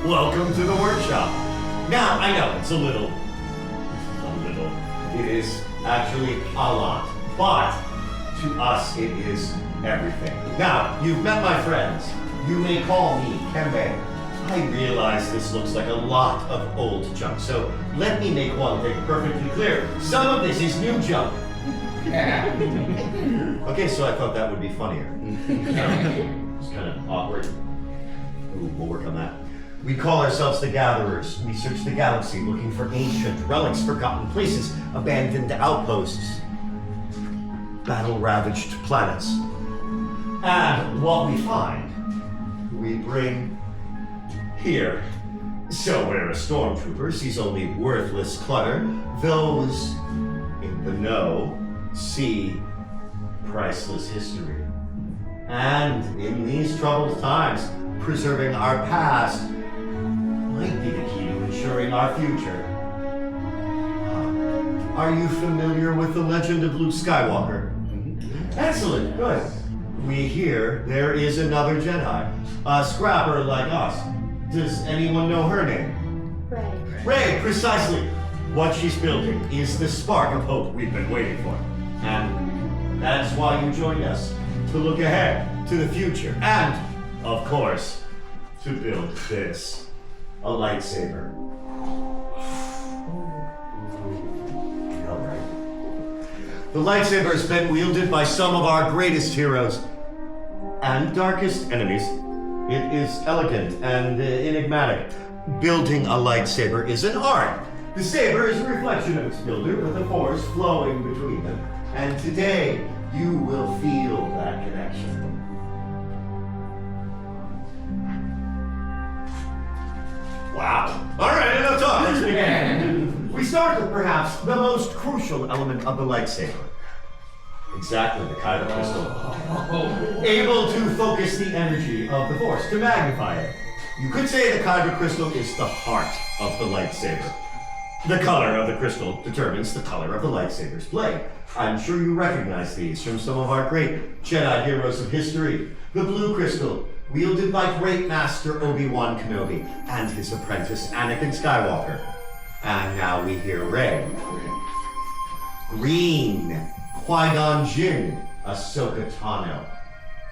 Welcome to the workshop. Now, I know it's a little, it is actually a lot, but to us it is everything. Now, you've met my friends. You may call me Kembe. I realize this looks like a lot of old junk, so let me make one thing perfectly clear. Some of this is new junk. Okay, so I thought that would be funnier. It's kind of awkward. Ooh, we'll work on that. We call ourselves the Gatherers. We search the galaxy looking for ancient relics, forgotten places, abandoned outposts, battle-ravaged planets. And what we find, we bring here. So where a stormtrooper sees only worthless clutter, those in the know see priceless history. And in these troubled times, preserving our past might be the key to ensuring our future. Are you familiar with the legend of Luke Skywalker? Excellent, good. We hear there is another Jedi, a scrapper like us. Does anyone know her name? Rey, precisely. What she's building is the spark of hope we've been waiting for. And that's why you joined us, to look ahead to the future. And, of course, to build this, a lightsaber. All right. The lightsaber has been wielded by some of our greatest heroes and darkest enemies. It is elegant and enigmatic. Building a lightsaber is an art. The saber is a reflection of its builder with a force flowing between them. And today, you will feel that connection. Wow. All right, enough talk. Let's begin. We start with perhaps the most crucial element of the lightsaber. Exactly, the kyber crystal. Able to focus the energy of the force, to magnify it. You could say the kyber crystal is the heart of the lightsaber. The color of the crystal determines the color of the lightsaber's blade. I'm sure you recognize these from some of our great Jedi heroes of history. The blue crystal, wielded by great master Obi-Wan Kenobi and his apprentice Anakin Skywalker. And now we hear Rey. Green, Qui-Gon Jinn, Ahsoka Tano,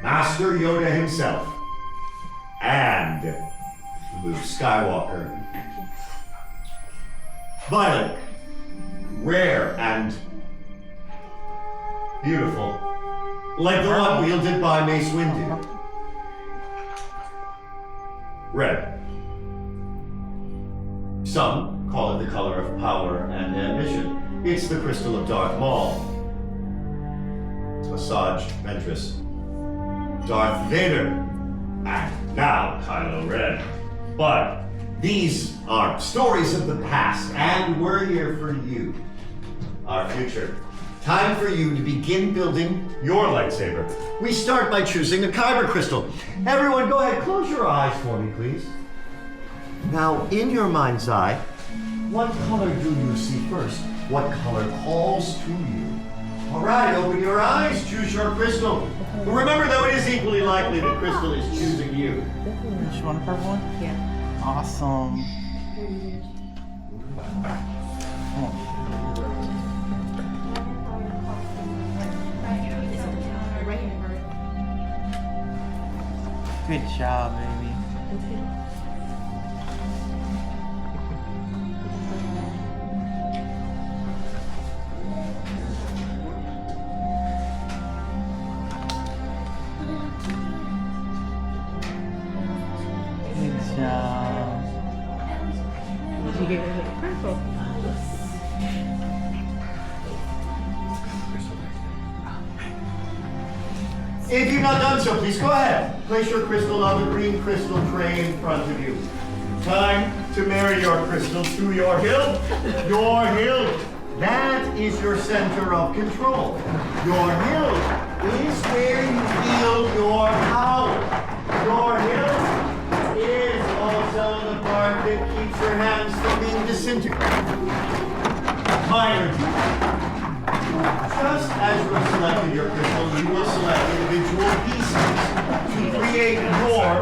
Master Yoda himself, and Luke Skywalker. Violet, rare and beautiful, like the one wielded by Mace Windu. Red. Some call it the color of power and ambition. It's the crystal of Darth Maul, Asajj Ventress, Darth Vader, and now Kylo Ren. But these are stories of the past, and we're here for you, our future. Time for you to begin building your lightsaber. We start by choosing a kyber crystal. Everyone, go ahead, close your eyes for me, please. Now, in your mind's eye, what color do you see first? What color calls to you? All right, open your eyes, choose your crystal. Remember, though, it is equally likely the crystal is choosing you. Which one, purple one? Yeah. Awesome. Good job, baby. Good job. Did you get rid of the purple? If you've not done so, please go ahead. Place your crystal on the green crystal tray in front of you. Time to marry your crystal to your hilt. Your hilt. That is your center of control. Your hilt is where you feel your power. Your hilt is also the part that keeps your hands from being disintegrated. Minor detail. Just as you have selected your crystal, you will select individual pieces to create your